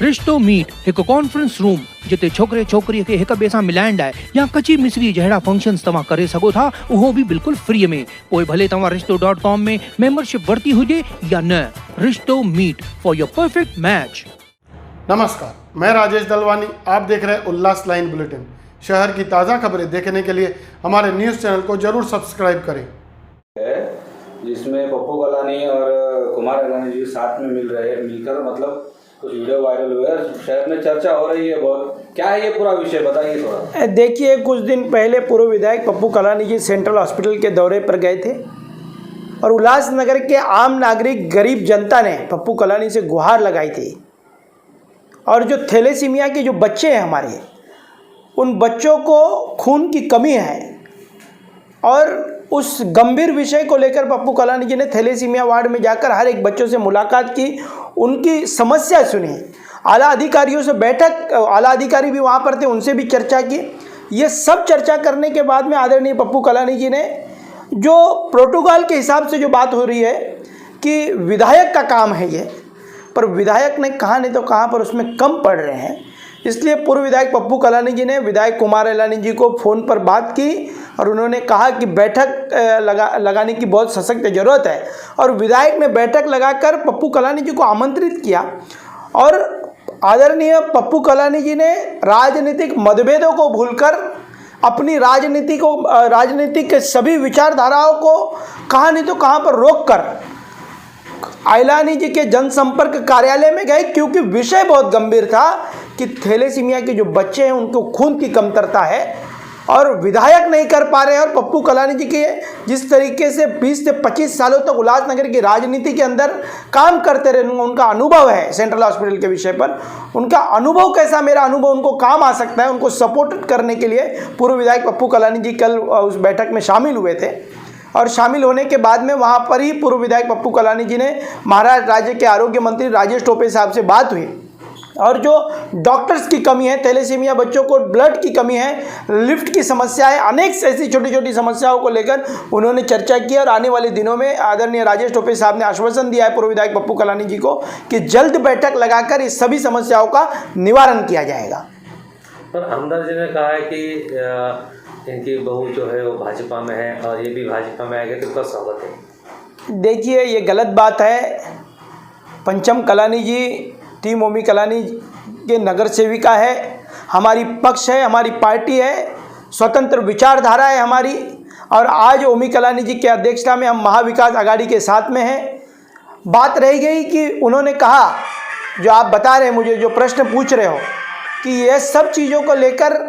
रिश्तो मीट एक conference room जिते छोकरे छोकरी के एक ॿिए सां मिलाइण लाइ या कची मिसरी जहिड़ा फंक्शन्स तव्हां करे सघो था, उहो भी बिल्कुल फ्री में। पोइ भले तव्हां रिश्तो.com में मेंबरशिप वरती हुजे या न। रिश्तो meet for your perfect match. नमस्कार, मैं राजेश दलवानी। आप देख रहे हैं उल्लास लाइन बुलेटिन। शहर की ताज़ा खबरें देखने के लिए हमारे न्यूज़ चैनल को जरूर सब्सक्राइब करें। जिसमें पप्पू कलानी और कुमार अलानी जी साथ में मिलकर मतलब कुछ वीडियो वायरल हुए, शहर में चर्चा हो रही है बहुत। क्या है ये पूरा विषय, बताइए थोड़ा। देखिए, कुछ दिन पहले पूर्व विधायक पप्पू कलानी जी सेंट्रल हॉस्पिटल के दौरे पर गए थे और उल्लासनगर के आम नागरिक गरीब जनता ने पप्पू कलानी से गुहार लगाई थी। और जो थैलेसीमिया के जो बच्चे हैं हमारे, उन बच्चों को खून की कमी है और उस गंभीर विषय को लेकर पप्पू कलानी जी ने थैलेसीमिया वार्ड में जाकर हर एक बच्चों से मुलाकात की, उनकी समस्या सुनी, आला अधिकारियों से बैठक, आला अधिकारी भी वहाँ पर थे, उनसे भी चर्चा की। ये सब चर्चा करने के बाद में आदरणीय पप्पू कलानी जी ने जो प्रोटोकॉल के हिसाब से जो बात हो रही है कि विधायक का काम है ये, पर विधायक ने कहा नहीं तो कहाँ पर उसमें कम पड़ रहे हैं, इसलिए पूर्व विधायक पप्पू कलानी जी ने विधायक कुमार अलानी जी को फ़ोन पर बात की और उन्होंने कहा कि बैठक लगाने की बहुत सशक्त ज़रूरत है। और विधायक ने बैठक लगाकर पप्पू कलानी जी को आमंत्रित किया और आदरणीय पप्पू कलानी जी ने राजनीतिक मतभेदों को भूलकर अपनी राजनीतिक के सभी विचारधाराओं को कहाँ नहीं तो कहाँ पर रोककर अलानी जी के जनसंपर्क कार्यालय में गए, क्योंकि विषय बहुत गंभीर था कि थैलेसीमिया के जो बच्चे हैं उनको खून की कमतरता है और विधायक नहीं कर पा रहे हैं। और पप्पू कलानी जी के जिस तरीके से 20 से 25 सालों तक उल्लासनगर की राजनीति के अंदर काम करते रहे, उनका अनुभव है सेंट्रल हॉस्पिटल के विषय पर, उनका अनुभव कैसा, मेरा अनुभव उनको काम आ सकता है, उनको सपोर्ट करने के लिए पूर्व विधायक पप्पू कलानी जी कल उस बैठक में शामिल हुए थे। और शामिल होने के बाद में वहाँ पर ही पूर्व विधायक पप्पू कलानी जी ने महाराष्ट्र राज्य के आरोग्य मंत्री राजेश टोपे साहब से बात हुई और जो डॉक्टर्स की कमी है, थैलेसीमिया बच्चों को ब्लड की कमी है, लिफ्ट की समस्या है, अनेक ऐसी छोटी छोटी समस्याओं को लेकर उन्होंने चर्चा की। और आने वाले दिनों में आदरणीय राजेश टोपे साहब ने आश्वासन दिया है पूर्व विधायक पप्पू कलानी जी को कि जल्द बैठक लगाकर इस सभी समस्याओं का निवारण किया जाएगा। पर हमदर्द जी ने कहा है कि इनकी बहू जो है वो भाजपा में है और ये भी भाजपा में आएगा, तो उसका स्वागत है। देखिए, ये गलत बात है। पंचम कलानी जी टीम ओमी कलानी के नगर सेविका है, हमारी पक्ष है, हमारी पार्टी है, स्वतंत्र विचारधारा है हमारी। और आज ओमी कलानी जी के अध्यक्षता में हम महाविकास आघाड़ी के साथ में हैं। बात रह गई कि उन्होंने कहा, जो आप बता रहे हैं, मुझे जो प्रश्न पूछ रहे हो कि ये सब चीज़ों को लेकर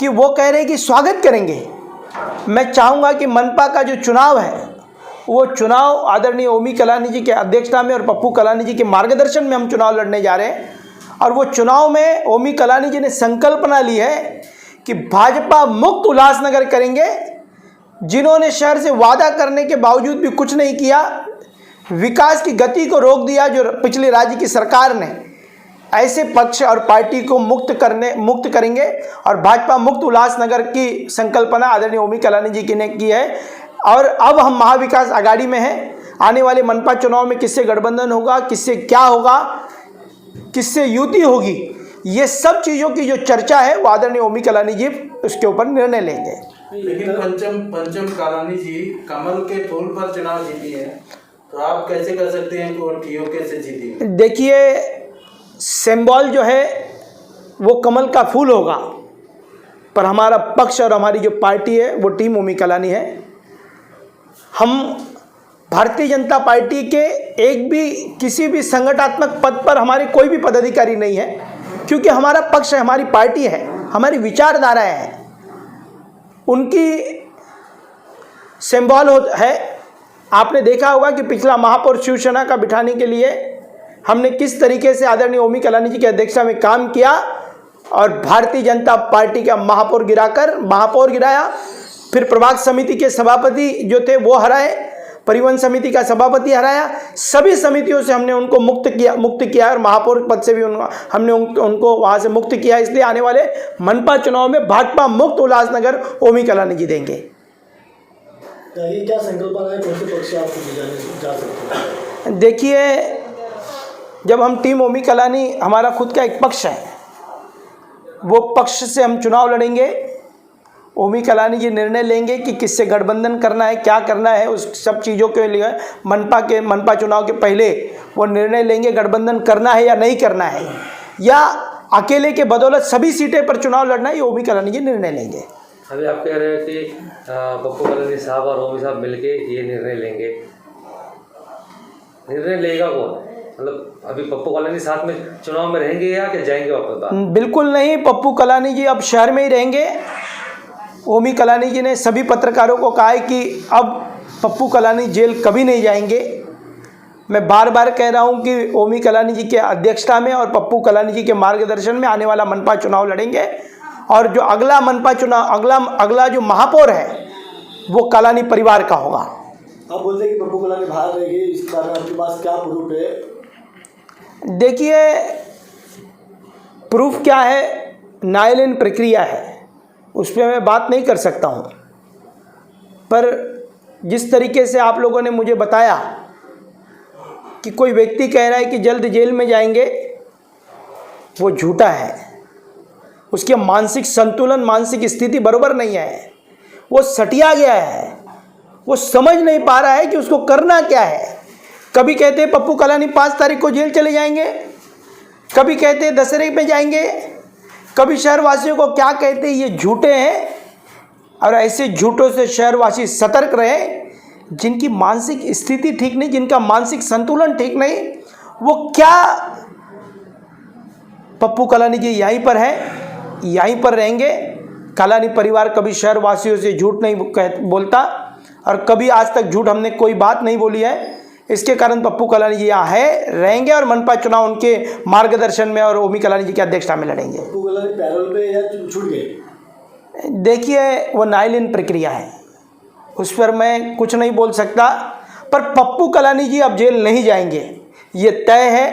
कि वो कह रहे हैं कि स्वागत करेंगे। मैं चाहूँगा कि मनपा का जो चुनाव है वो चुनाव आदरणीय ओमी कलानी जी के अध्यक्षता में और पप्पू कलानी जी के मार्गदर्शन में हम चुनाव लड़ने जा रहे हैं। और वो चुनाव में ओमी कलानी जी ने संकल्पना ली है कि भाजपा मुक्त उल्लासनगर करेंगे। जिन्होंने शहर से वादा करने के बावजूद भी कुछ नहीं किया, विकास की गति को रोक दिया जो पिछले राज्य की सरकार ने, ऐसे पक्ष और पार्टी को मुक्त करेंगे। और भाजपा मुक्त उल्लासनगर की संकल्पना आदरणीय ओमी कलानी जी ने की है। और अब हम महाविकास आघाड़ी में हैं। आने वाले मनपा चुनाव में किससे गठबंधन होगा, किससे क्या होगा, किससे युति होगी, ये सब चीज़ों की जो चर्चा है वो आदरणीय ओमी कलानी जी उसके ऊपर निर्णय लेंगे। लेकिन पंचम कलानी जी कमल के फूल पर चुनाव जीती है, तो आप कैसे कर सकते हैं कि वो टीओके से जीती? देखिए, सिंबल जो है वो कमल का फूल होगा, पर हमारा पक्ष और हमारी जो पार्टी है वो टीम ओमी कलानी है। हम भारतीय जनता पार्टी के एक भी किसी भी संगठनात्मक पद पर हमारे कोई भी पदाधिकारी नहीं है, क्योंकि हमारा पक्ष है, हमारी पार्टी है, हमारी विचारधारा है, उनकी सिंबल है। आपने देखा होगा कि पिछला महापौर शिवसेना का बिठाने के लिए हमने किस तरीके से आदरणीय ओमी कलानी जी की अध्यक्षता में काम किया और भारतीय जनता पार्टी का महापौर गिराया, फिर प्रभाग समिति के सभापति जो थे वो हराए, परिवहन समिति का सभापति हराया, सभी समितियों से हमने उनको मुक्त किया और महापौर पद से भी हमने उनको वहाँ से मुक्त किया। इसलिए आने वाले मनपा चुनाव में भाजपा मुक्त उल्लासनगर ओमी कलानी जी देंगे। ये क्या संकल्पना है, कौन से पक्ष से आपको जा सकते हैं? देखिए, जब हम टीम ओमी कलानी, हमारा खुद का एक पक्ष है, वो पक्ष से हम चुनाव लड़ेंगे। ओमी कलानी जी निर्णय लेंगे कि किससे गठबंधन करना है, क्या करना है, उस सब चीज़ों के लिए मनपा चुनाव के पहले वो निर्णय लेंगे गठबंधन करना है या नहीं करना है, या अकेले के बदौलत सभी सीटें पर चुनाव लड़ना है, ये ओमी कलानी जी निर्णय लेंगे। अभी आप कह रहे हैं कि पप्पू कलानी साहब और ओमी साहब मिलके ये निर्णय लेंगे, निर्णय लेगा कौन? मतलब अभी पप्पू कलानी साथ में चुनाव में रहेंगे या क्या जाएंगे वापस? बिल्कुल नहीं, पप्पू कलानी जी अब शहर में ही रहेंगे। ओमी कलानी जी ने सभी पत्रकारों को कहा है कि अब पप्पू कलानी जेल कभी नहीं जाएंगे। मैं बार बार कह रहा हूं कि ओमी कलानी जी के अध्यक्षता में और पप्पू कलानी जी के मार्गदर्शन में आने वाला मनपा चुनाव लड़ेंगे, और जो अगला मनपा चुनाव, अगला जो महापौर है वो कलानी परिवार का होगा। आप बोलते हैं कि पप्पू कलानी बाहर रहेगी, इस बारे में आपके पास क्या प्रूफ है? देखिए, प्रूफ क्या है, न्यायालयीन प्रक्रिया है, उस पर मैं बात नहीं कर सकता हूँ। पर जिस तरीके से आप लोगों ने मुझे बताया कि कोई व्यक्ति कह रहा है कि जल्द जेल में जाएंगे, वो झूठा है। उसके मानसिक संतुलन, मानसिक स्थिति बराबर नहीं है, वो सटिया गया है, वो समझ नहीं पा रहा है कि उसको करना क्या है। कभी कहते हैं पप्पू कलानी 5 तारीख को जेल चले जाएंगे, कभी कहते हैं दशहरे पे जाएंगे, कभी शहरवासियों को क्या कहते हैं, ये झूठे हैं। और ऐसे झूठों से शहरवासी सतर्क रहे, जिनकी मानसिक स्थिति ठीक नहीं, जिनका मानसिक संतुलन ठीक नहीं, वो क्या पप्पू कलानी जी यहीं पर है, यहीं पर रहेंगे। कलानी परिवार कभी शहरवासियों से झूठ नहीं बोलता, और कभी आज तक झूठ हमने कोई बात नहीं बोली है। इसके कारण पप्पू कलानी जी यहाँ है, रहेंगे, और मनपा चुनाव उनके मार्गदर्शन में और ओमी कलानी जी की अध्यक्षता में लड़ेंगे। पप्पू कलानी पैरोल पे या छूट गए? देखिए, वो न्यायालयीन प्रक्रिया है, उस पर मैं कुछ नहीं बोल सकता। पर पप्पू कलानी जी अब जेल नहीं जाएंगे, ये तय है।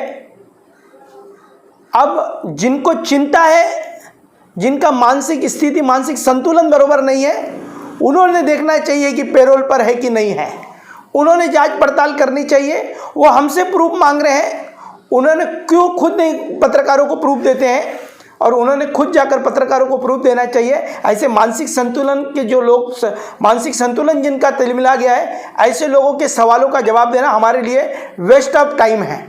अब जिनको चिंता है, जिनका मानसिक स्थिति, मानसिक संतुलन बराबर नहीं है, उन्होंने देखना चाहिए कि पैरोल पर है कि नहीं है। उन्होंने जांच पड़ताल करनी चाहिए। वो हमसे प्रूफ मांग रहे हैं, उन्होंने क्यों खुद नहीं पत्रकारों को प्रूफ देते हैं, और उन्होंने खुद जाकर पत्रकारों को प्रूफ देना चाहिए। ऐसे मानसिक संतुलन के जो लोग, मानसिक संतुलन जिनका तिलमिला गया है, ऐसे लोगों के सवालों का जवाब देना हमारे लिए वेस्ट ऑफ टाइम है।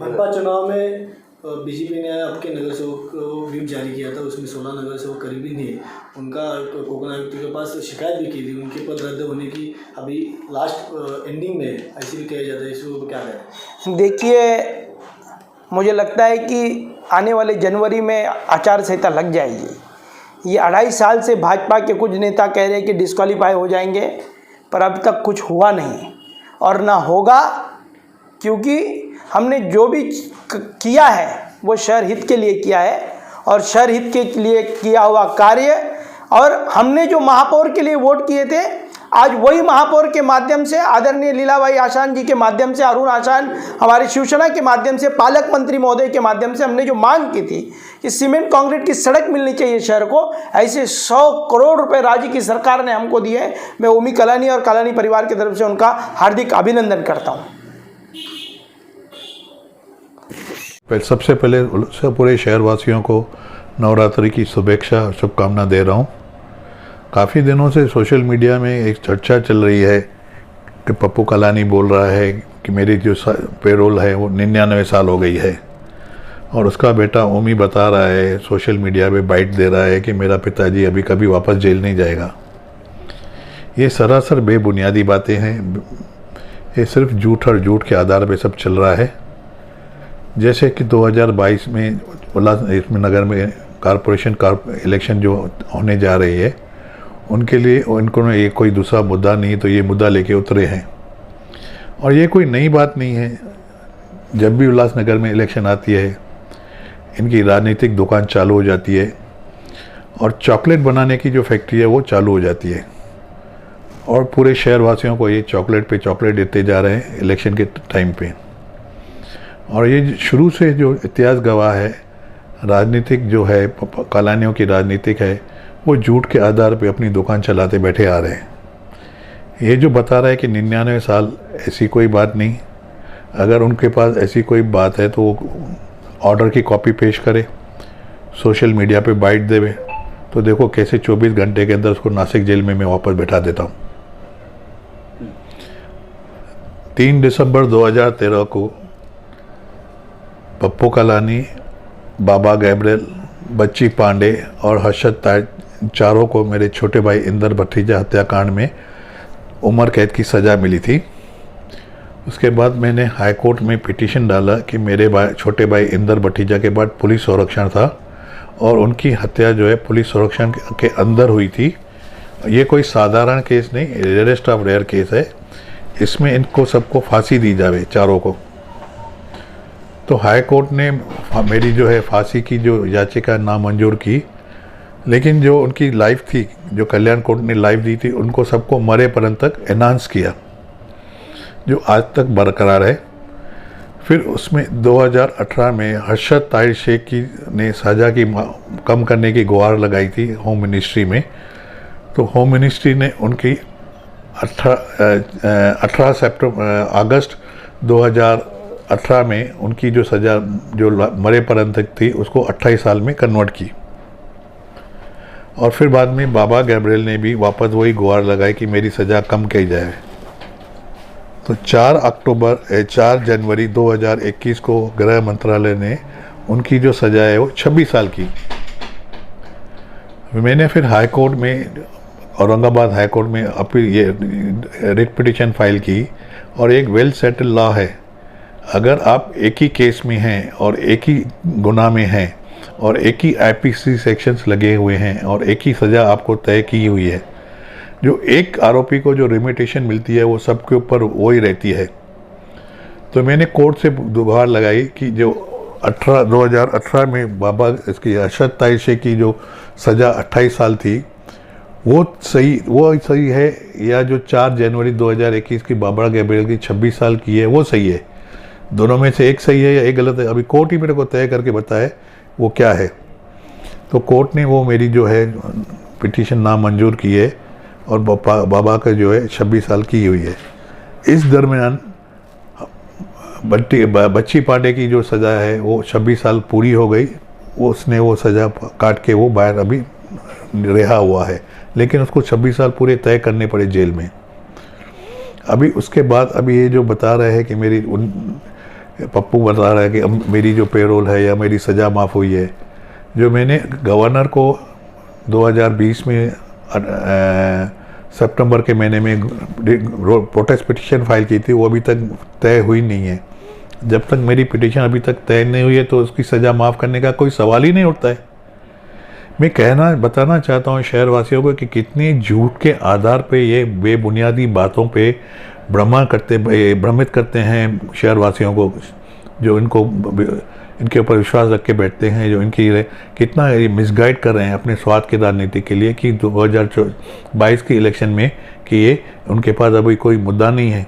मनपा चुनाव में बीजेपी ने आपके नगर सेवक को व्हिप जारी किया था, उसमें 16 नगर सेवक करीबी थे, उनका कोकण आयुक्त के पास शिकायत भी की थी उनके पद रद्द होने की। अभी लास्ट एंडिंग में ऐसे भी कहा जाता है, इसको क्या करें? देखिए, मुझे लगता है कि आने वाले जनवरी में आचार संहिता लग जाएगी। ये 2.5 साल से भाजपा के कुछ नेता कह रहे हैं कि डिस्क्वालीफाई हो जाएंगे, पर अब तक कुछ हुआ नहीं और ना होगा, क्योंकि हमने जो भी किया है वो शहर हित के लिए किया है, और शहर हित के लिए किया हुआ कार्य, और हमने जो महापौर के लिए वोट किए थे, आज वही महापौर के माध्यम से, आदरणीय लीलाबाई आशान जी के माध्यम से, अरुण आशान हमारे शिवसेना के माध्यम से, पालक मंत्री महोदय के माध्यम से हमने जो मांग की थी कि सीमेंट कंक्रीट की सड़क मिलनी चाहिए शहर को, ऐसे 100 करोड़ रुपए राज्य की सरकार ने हमको दिए। मैं ओमी कलानी और कलानी परिवार की तरफ से उनका हार्दिक अभिनंदन करता हूँ। सबसे पहले पूरे शहरवासियों को नवरात्रि की शुभेच्छा और शुभकामना दे रहा हूँ। काफ़ी दिनों से सोशल मीडिया में एक चर्चा चल रही है कि पप्पू कलानी बोल रहा है कि मेरी जो पेरोल है वो 99 साल हो गई है, और उसका बेटा ओमी बता रहा है, सोशल मीडिया पे बाइट दे रहा है कि मेरा पिताजी अभी कभी वापस जेल नहीं जाएगा। ये सरासर बेबुनियादी बातें हैं, ये सिर्फ झूठ और झूठ के आधार पे सब चल रहा है। जैसे कि 2022 में उल्लासनगर में कॉरपोरेशन इलेक्शन जो होने जा रही है, उनके लिए उनको ये कोई दूसरा मुद्दा नहीं, तो ये मुद्दा लेके उतरे हैं। और ये कोई नई बात नहीं है, जब भी उल्लासनगर में इलेक्शन आती है इनकी राजनीतिक दुकान चालू हो जाती है, और चॉकलेट बनाने की जो फैक्ट्री है वो चालू हो जाती है, और पूरे शहरवासियों को ये चॉकलेट पे चॉकलेट देते जा रहे हैं इलेक्शन के टाइम पे। और ये शुरू से जो इतिहास गवाह है, राजनीतिक जो है कलानियों की राजनीतिक है, वो झूठ के आधार पे अपनी दुकान चलाते बैठे आ रहे हैं। ये जो बता रहा है कि 99 साल, ऐसी कोई बात नहीं। अगर उनके पास ऐसी कोई बात है तो वो ऑर्डर की कॉपी पेश करे, सोशल मीडिया पे बाइट देवे, तो देखो कैसे 24 घंटे के अंदर उसको नासिक जेल में मैं वापस बैठा देता हूँ। 3 दिसंबर 2013 को पप्पू कलानी, बाबा गैब्रियल, बच्ची पांडे और हर्षद ताज चारों को मेरे छोटे भाई इंदर भतीजा हत्याकांड में उम्र कैद की सज़ा मिली थी। उसके बाद मैंने हाई कोर्ट में पिटीशन डाला कि मेरे छोटे भाई इंदर भतीजा के बाद पुलिस संरक्षण था और उनकी हत्या जो है पुलिस संरक्षण के अंदर हुई थी। ये कोई साधारण केस नहीं, रेयरेस्ट ऑफ रेयर केस है। इसमें इनको सबको फांसी दी जावे, चारों को। तो हाई कोर्ट ने मेरी जो है फांसी की जो याचिका नामंजूर की, लेकिन जो उनकी लाइफ थी, जो कल्याण कोर्ट ने लाइफ दी थी, उनको सबको मरे परंत तक एनहांस किया, जो आज तक बरकरार है। फिर उसमें 2018 में हर्षद ताहिर शेख की ने सजा की कम करने की गुहार लगाई थी होम मिनिस्ट्री में। तो होम मिनिस्ट्री ने उनकी 18 अगस्त 2018 में उनकी जो सज़ा जो मरे परंत तक थी उसको 28 साल में कन्वर्ट की। और फिर बाद में बाबा गैब्रियल ने भी वापस वही गुहार लगाई कि मेरी सज़ा कम की जाए। तो 4 जनवरी 2021 को गृह मंत्रालय ने उनकी जो सज़ा है वो 26 साल की। मैंने फिर हाई कोर्ट में, औरंगाबाद हाई कोर्ट में अपील, ये रिट पिटीशन फाइल की। और एक वेल सेटल लॉ है, अगर आप एक ही केस में हैं और एक ही गुनाह में हैं और एक ही आईपीसी सेक्शंस लगे हुए हैं और एक ही सज़ा आपको तय की हुई है, जो एक आरोपी को जो रिमिटेशन मिलती है वो सबके ऊपर वो ही रहती है। तो मैंने कोर्ट से गुहार लगाई कि जो 2018 में बाबा इसकी हर्षद ताहिर शेख की जो सज़ा 28 साल थी वो सही है, या जो 4 जनवरी 2021 की बाबा गैब्रियल की 26 साल की है वो सही है। दोनों में से एक सही है या एक गलत है, अभी कोर्ट ही मेरे को तय करके बताए वो क्या है। तो कोर्ट ने वो मेरी जो है पिटीशन नामंजूर की है और बाबा का जो है 26 साल की हुई है। इस दरमियान बच्ची पांडे की जो सज़ा है वो 26 साल पूरी हो गई, उसने वो सज़ा काट के वो बाहर अभी रिहा हुआ है, लेकिन उसको 26 साल पूरे तय करने पड़े जेल में। अभी उसके बाद अभी ये जो बता रहे हैं कि मेरी पप्पू बता रहा है कि अब मेरी जो पेरोल है या मेरी सज़ा माफ़ हुई है, जो मैंने गवर्नर को 2020 में सितंबर के महीने में प्रोटेस्ट पिटीशन फाइल की थी, वो अभी तक तय हुई नहीं है। जब तक मेरी पिटीशन अभी तक तय नहीं हुई है तो उसकी सज़ा माफ़ करने का कोई सवाल ही नहीं उठता है। मैं बताना चाहता हूँ शहरवासियों को कि कितनी झूठ के आधार पे ये बेबुनियादी बातों पे भ्रमित करते हैं शहरवासियों को, जो इनके ऊपर विश्वास रख के बैठते हैं, जो कितना ये मिसगाइड कर रहे हैं अपने स्वार्थ की राजनीति के लिए कि 2022 के इलेक्शन में कि ये उनके पास अभी कोई मुद्दा नहीं है।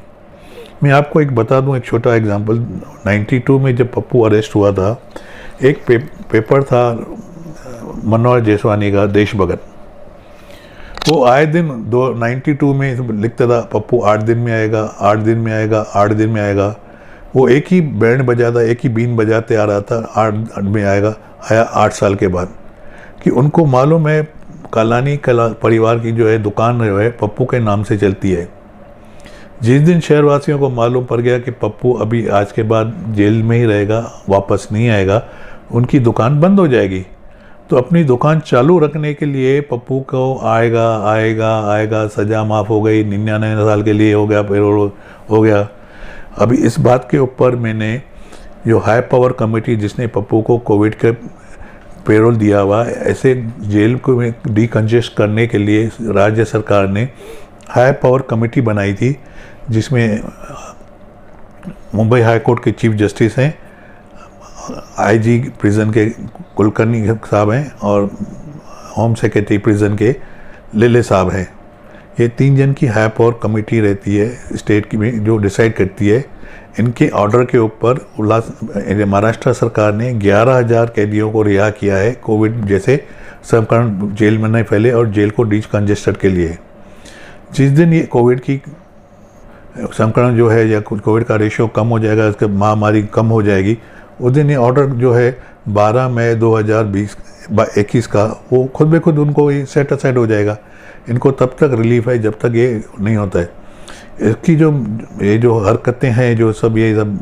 मैं आपको एक बता दूं, एक छोटा एग्जांपल। 92 में जब पप्पू अरेस्ट हुआ था, एक पेपर था मनोहर जेसवानी का, देश भगत। वो आए दिन 92 में लिखता था पप्पू 8 दिन में आएगा, 8 दिन में आएगा, 8 दिन में आएगा। वो एक ही बैंड बजाता, एक ही बीन बजाते आ रहा था, 8 में आएगा। आया 8 साल के बाद कि उनको मालूम है कालानी परिवार की जो है दुकान जो है पप्पू के नाम से चलती है। जिस दिन शहरवासियों को मालूम पड़ गया कि पप्पू अभी आज के बाद जेल में ही रहेगा, वापस नहीं आएगा, उनकी दुकान बंद हो जाएगी। तो अपनी दुकान चालू रखने के लिए पप्पू को आएगा सज़ा माफ़ हो गई, 99 साल के लिए हो गया, पेरोल हो गया। अभी इस बात के ऊपर मैंने जो हाई पावर कमेटी जिसने पप्पू को कोविड के पेरोल दिया हुआ, ऐसे जेल को डिकंजेस्ट करने के लिए राज्य सरकार ने हाई पावर कमेटी बनाई थी, जिसमें मुंबई हाई कोर्ट के चीफ जस्टिस हैं, आईजी प्रिजन के कुलकर्णी साहब हैं और होम सेक्रेटरी प्रिजन के लेले साहब हैं। ये 3 जन की हाई पावर कमेटी रहती है स्टेट की में, जो डिसाइड करती है। इनके ऑर्डर के ऊपर महाराष्ट्र सरकार ने 11,000 कैदियों को रिहा किया है कोविड जैसे संक्रमण जेल में नहीं फैले और जेल को डिकंजेस्टेड के लिए। जिस दिन ये कोविड की संक्रमण जो है या कोविड का रेशियो कम हो जाएगा, इसके महामारी कम हो जाएगी, उस दिन ये ऑर्डर जो है 12 मई 2021 का वो खुद ब खुद उनको ये सेट असाइड हो जाएगा। इनको तब तक रिलीफ है जब तक ये नहीं होता है। इसकी ये जो हरकतें हैं, जो सब ये सब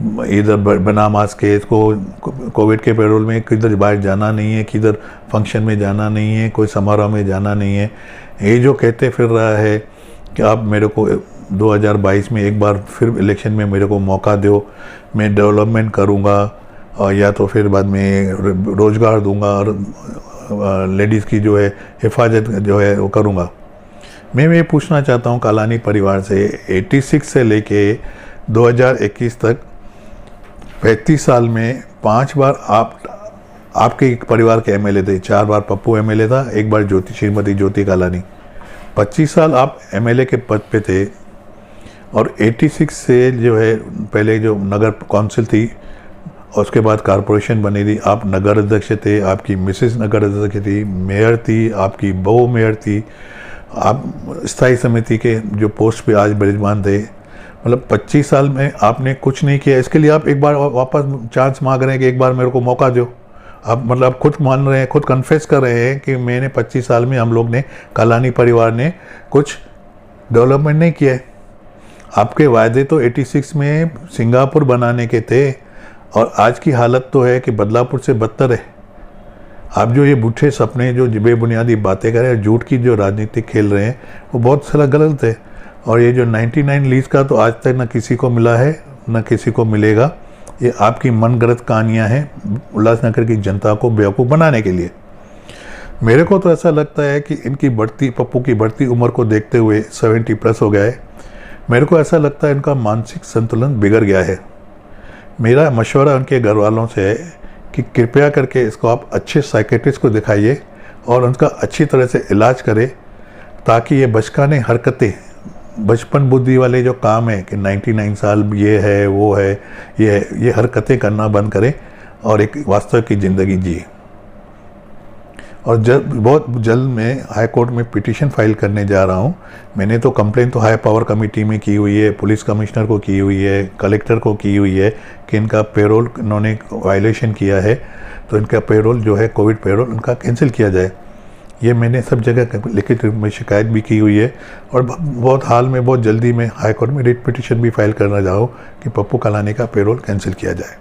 इधर बिना मास्क के, इसको कोविड के पेरोल में किधर बाहर जाना नहीं है, किधर फंक्शन में जाना नहीं है, कोई समारोह में जाना नहीं है, ये जो कहते फिर रहा है कि आप मेरे को 2022 में एक बार फिर इलेक्शन में मेरे को मौका दो, मैं डेवलपमेंट करूँगा और या तो फिर बाद में रोज़गार दूंगा और लेडीज़ की जो है हिफाजत जो है वो करूँगा। मैं ये पूछना चाहता हूँ कालानी परिवार से, 86 से लेके 2021 तक 35 साल में 5 बार आपके परिवार के एमएलए थे। 4 बार पप्पू एमएलए था, 1 बार श्रीमती ज्योति कालानी। 25 साल आप एमएलए के पद पे थे और 86 से जो है पहले जो नगर कौंसिल थी और उसके बाद कारपोरेशन बनी थी, आप नगर अध्यक्ष थे, आपकी मिसेस नगर अध्यक्ष थी, मेयर थी, आपकी बहू मेयर थी, आप स्थायी समिति के जो पोस्ट पे आज विराजमान थे। मतलब 25 साल में आपने कुछ नहीं किया। इसके लिए आप एक बार वापस चांस मांग रहे हैं कि एक बार मेरे को मौका दो। आप मतलब खुद मान रहे हैं, खुद कन्फेस कर रहे हैं कि मैंने 25 साल में हम लोग ने, कालानी परिवार ने कुछ डेवलपमेंट नहीं किया है। आपके वायदे तो 86 में सिंगापुर बनाने के थे और आज की हालत तो है कि बदलापुर से बदतर है। आप जो ये बूढ़े सपने, जो बेबुनियादी बातें कर रहे हैं, झूठ की जो राजनीति खेल रहे हैं, वो बहुत सारा गलत है। और ये जो 99 लीज का तो आज तक न किसी को मिला है न किसी को मिलेगा। ये आपकी मनगढ़ंत कहानियाँ हैं उल्लासनगर की जनता को बेवकूफ़ बनाने के लिए। मेरे को तो ऐसा लगता है कि इनकी पप्पू की बढ़ती उम्र को देखते हुए 70 प्लस हो गया है। मेरे को ऐसा लगता है इनका मानसिक संतुलन बिगड़ गया है। मेरा मशवरा उनके घर वालों से है कि कृपया करके इसको आप अच्छे साइकेट्रिस्ट को दिखाइए और उनका अच्छी तरह से इलाज करें, ताकि ये बचकाने हरकतें, बचपन बुद्धि वाले जो काम है कि 99 साल ये है वो है ये हरकतें करना बंद करें और एक वास्तव की ज़िंदगी जिए। और बहुत जल्द मैं हाई कोर्ट में पिटीशन फाइल करने जा रहा हूँ। मैंने तो कंप्लेन तो हाई पावर कमेटी में की हुई है, पुलिस कमिश्नर को की हुई है, कलेक्टर को की हुई है कि इनका पेरोल इन्होंने वायलेशन किया है, तो इनका पेरोल जो है कोविड पेरोल उनका कैंसिल किया जाए। ये मैंने सब जगह लिखित में शिकायत भी की हुई है और बहुत हाल में बहुत जल्दी मैं हाई कोर्ट में रिट पिटीशन भी फाइल करना चाहूँ कि पप्पू कालानी का पेरोल कैंसिल किया जाए।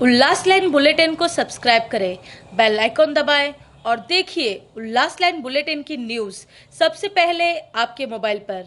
उल्लास लाइन बुलेटिन को सब्सक्राइब करें, बेल आइकॉन दबाएं और देखिए उल्लास लाइन बुलेटिन की न्यूज़ सबसे पहले आपके मोबाइल पर।